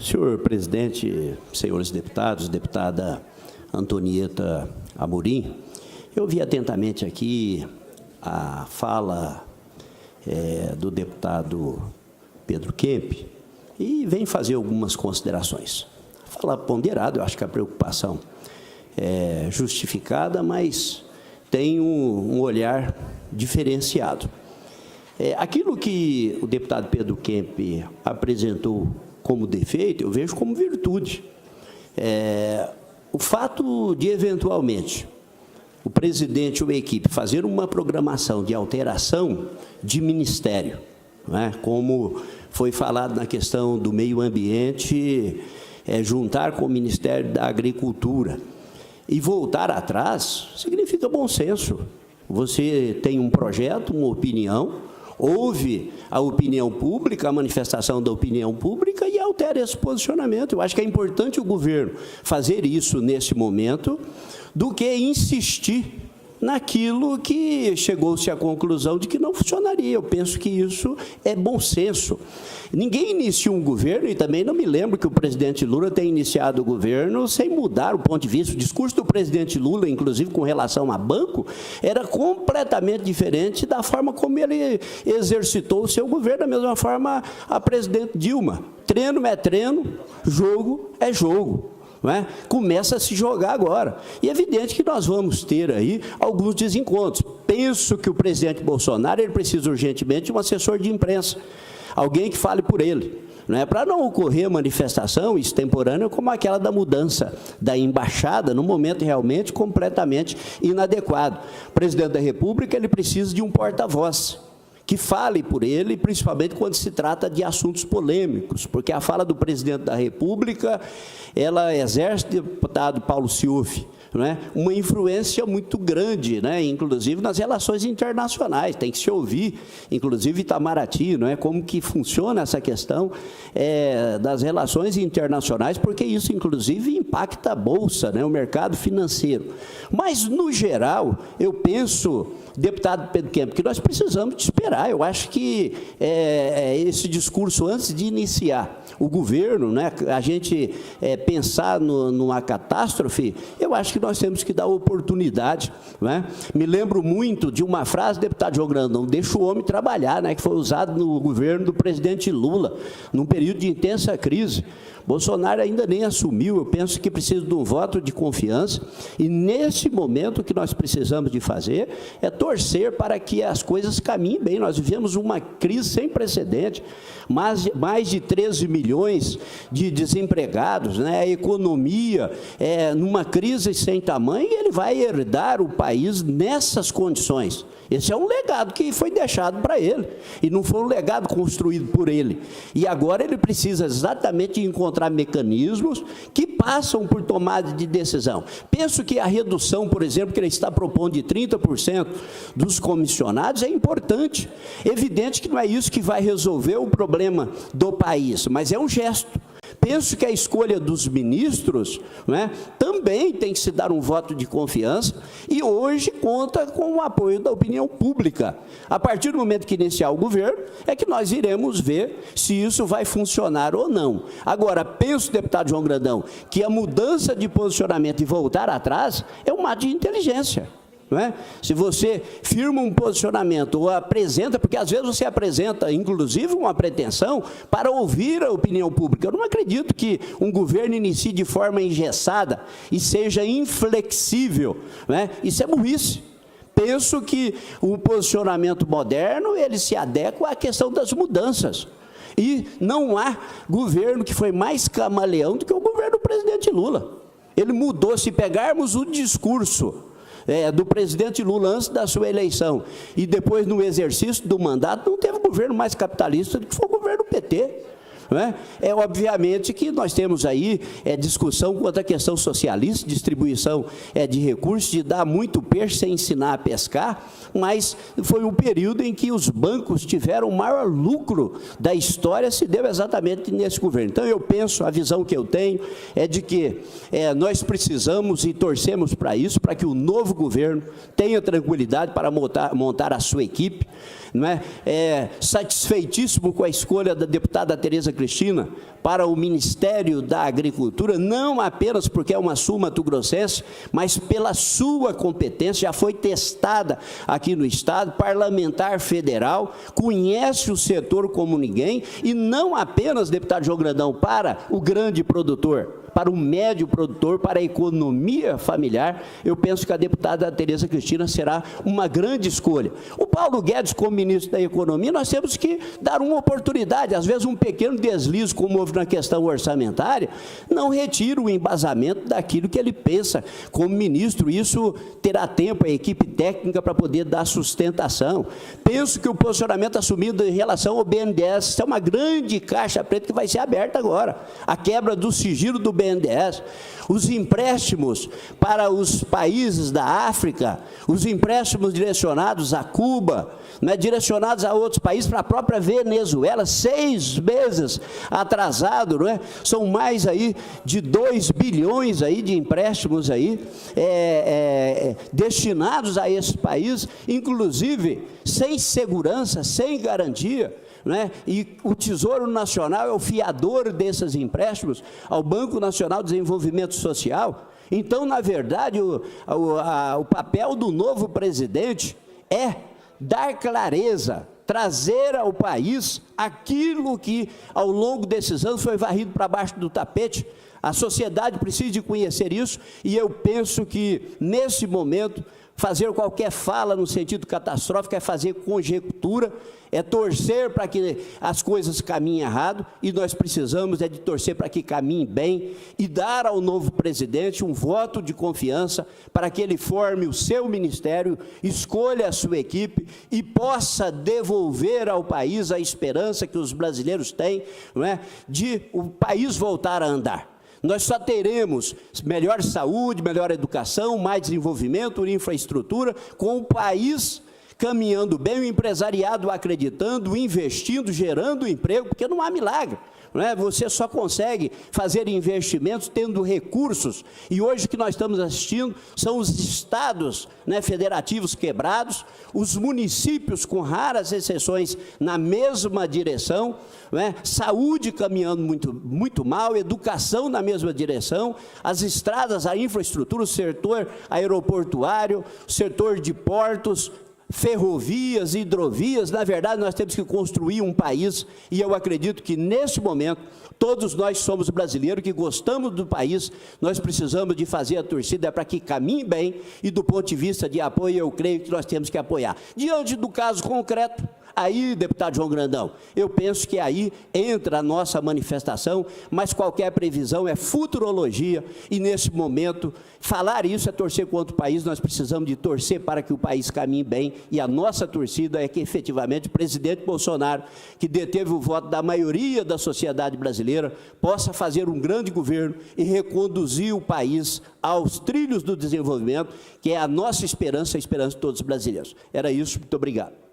Senhor presidente, senhores deputados, deputada Antonieta Amorim, eu ouvi atentamente aqui a fala do deputado Pedro Kemp e venho fazer algumas considerações. Fala ponderado, eu acho que a preocupação é justificada, mas tem um olhar diferenciado. Aquilo que o deputado Pedro Kemp apresentou como defeito, eu vejo como virtude. O fato de, eventualmente, o presidente ou a equipe fazer uma programação de alteração de ministério, não é? Como foi falado na questão do meio ambiente, juntar com o Ministério da Agricultura e voltar atrás, significa bom senso. Você tem um projeto, uma opinião, ouve a opinião pública, a manifestação da opinião pública e altera esse posicionamento. Eu acho que é importante o governo fazer isso nesse momento, do que insistir naquilo que chegou-se à conclusão de que não funcionaria. Eu penso que isso é bom senso. Ninguém inicia um governo, e também não me lembro que o presidente Lula tenha iniciado o governo sem mudar o ponto de vista. O discurso do presidente Lula, inclusive com relação a banco, era completamente diferente da forma como ele exercitou o seu governo, da mesma forma a presidente Dilma. Treino é treino, jogo é jogo. Não é? Começa a se jogar agora. E é evidente que nós vamos ter aí alguns desencontros. Penso que o presidente Bolsonaro ele precisa urgentemente de um assessor de imprensa, alguém que fale por ele, não é? Para não ocorrer manifestação extemporânea como aquela da mudança da embaixada, num momento realmente completamente inadequado. O presidente da República ele precisa de um porta-voz que fale por ele, principalmente quando se trata de assuntos polêmicos, porque a fala do presidente da República, ela exerce, deputado Paulo Sciuffi, não é? Uma influência muito grande, né? Inclusive nas relações internacionais, tem que se ouvir, inclusive Itamaraty, não é? Como que funciona essa questão das relações internacionais, porque isso, inclusive, impacta a Bolsa, né? O mercado financeiro. Mas, no geral, eu penso, deputado Pedro Kemp, que nós precisamos de esperar. Eu acho que esse discurso, antes de iniciar o governo, né, a gente pensar numa catástrofe, eu acho que nós temos que dar oportunidade. Né? Me lembro muito de uma frase, deputado João Grandão, deixa o homem trabalhar, né, que foi usado no governo do presidente Lula, num período de intensa crise. Bolsonaro ainda nem assumiu, eu penso que precisa de um voto de confiança, e nesse momento o que nós precisamos de fazer é torcer para que as coisas caminhem bem. Nós vivemos uma crise sem precedente, mais de 13 milhões de desempregados, né? A economia numa crise sem tamanho, e ele vai herdar o país nessas condições. Esse é um legado que foi deixado para ele, e não foi um legado construído por ele. E agora ele precisa exatamente encontrar mecanismos que passam por tomada de decisão. Penso que a redução, por exemplo, que ele está propondo de 30% dos comissionados é importante. Evidente que não é isso que vai resolver o problema do país, mas é um gesto. Penso que a escolha dos ministros, né, também tem que se dar um voto de confiança, e hoje conta com o apoio da opinião pública. A partir do momento que iniciar o governo, é que nós iremos ver se isso vai funcionar ou não. Agora, penso, deputado João Grandão, que a mudança de posicionamento e voltar atrás é um ato de inteligência. Não é? Se você firma um posicionamento ou apresenta, porque às vezes você apresenta, inclusive, uma pretensão para ouvir a opinião pública. Eu não acredito que um governo inicie de forma engessada e seja inflexível. Não é? Isso é burrice. Penso que o posicionamento moderno, ele se adequa à questão das mudanças. E não há governo que foi mais camaleão do que o governo do presidente Lula. Ele mudou, se pegarmos o discurso do presidente Lula antes da sua eleição e depois no exercício do mandato, não teve governo mais capitalista do que foi o governo PT. Não é? Obviamente que nós temos aí discussão quanto à questão socialista, distribuição de recursos, de dar muito peixe sem ensinar a pescar, mas foi um período em que os bancos tiveram o maior lucro da história, se deu exatamente nesse governo. Então, eu penso, a visão que eu tenho é de que nós precisamos e torcemos para isso, para que o novo governo tenha tranquilidade para montar a sua equipe. não é, satisfeitíssimo com a escolha da deputada Tereza Cristina para o Ministério da Agricultura, não apenas porque é uma sul-mato-grossense, mas pela sua competência, já foi testada aqui no Estado, parlamentar federal, conhece o setor como ninguém, e não apenas, deputado João Grandão, para o grande produtor, para o médio produtor, para a economia familiar, eu penso que a deputada Tereza Cristina será uma grande escolha. O Paulo Guedes, como ministro da Economia, nós temos que dar uma oportunidade, às vezes um pequeno deslize, como houve na questão orçamentária, não retira o embasamento daquilo que ele pensa como ministro, isso terá tempo, a equipe técnica, para poder dar sustentação. Penso que o posicionamento assumido em relação ao BNDES é uma grande caixa preta que vai ser aberta agora, a quebra do sigilo do BNDES, os empréstimos para os países da África, os empréstimos direcionados a Cuba, né, direcionados a outros países, para a própria Venezuela, 6 meses atrasado, não é? São mais aí de 2 bilhões aí de empréstimos aí, destinados a esse país, inclusive sem segurança, sem garantia. Né? E o Tesouro Nacional é o fiador desses empréstimos ao Banco Nacional de Desenvolvimento Social. Então, na verdade, o papel do novo presidente é dar clareza, trazer ao país aquilo que, ao longo desses anos, foi varrido para baixo do tapete. A sociedade precisa de conhecer isso, e eu penso que, nesse momento, fazer qualquer fala no sentido catastrófico é fazer conjectura, é torcer para que as coisas caminhem errado, e nós precisamos de torcer para que caminhem bem e dar ao novo presidente um voto de confiança para que ele forme o seu ministério, escolha a sua equipe e possa devolver ao país a esperança que os brasileiros têm, não é, de o país voltar a andar. Nós só teremos melhor saúde, melhor educação, mais desenvolvimento, infraestrutura, com o país caminhando bem, o empresariado acreditando, investindo, gerando emprego, porque não há milagre. Não é? Você só consegue fazer investimentos tendo recursos, e hoje o que nós estamos assistindo são os estados, né, federativos quebrados, os municípios com raras exceções na mesma direção, não é? Saúde caminhando muito mal, educação na mesma direção, as estradas, a infraestrutura, o setor aeroportuário, o setor de portos, ferrovias, hidrovias. Na verdade, nós temos que construir um país, e eu acredito que, nesse momento, todos nós somos brasileiros, que gostamos do país, nós precisamos de fazer a torcida para que caminhe bem, e do ponto de vista de apoio, eu creio que nós temos que apoiar. Diante do caso concreto, aí, deputado João Grandão, eu penso que aí entra a nossa manifestação, mas qualquer previsão é futurologia, e nesse momento, falar isso é torcer contra o país. Nós precisamos de torcer para que o país caminhe bem, e a nossa torcida é que, efetivamente, o presidente Bolsonaro, que deteve o voto da maioria da sociedade brasileira, possa fazer um grande governo e reconduzir o país aos trilhos do desenvolvimento, que é a nossa esperança, a esperança de todos os brasileiros. Era isso, muito obrigado.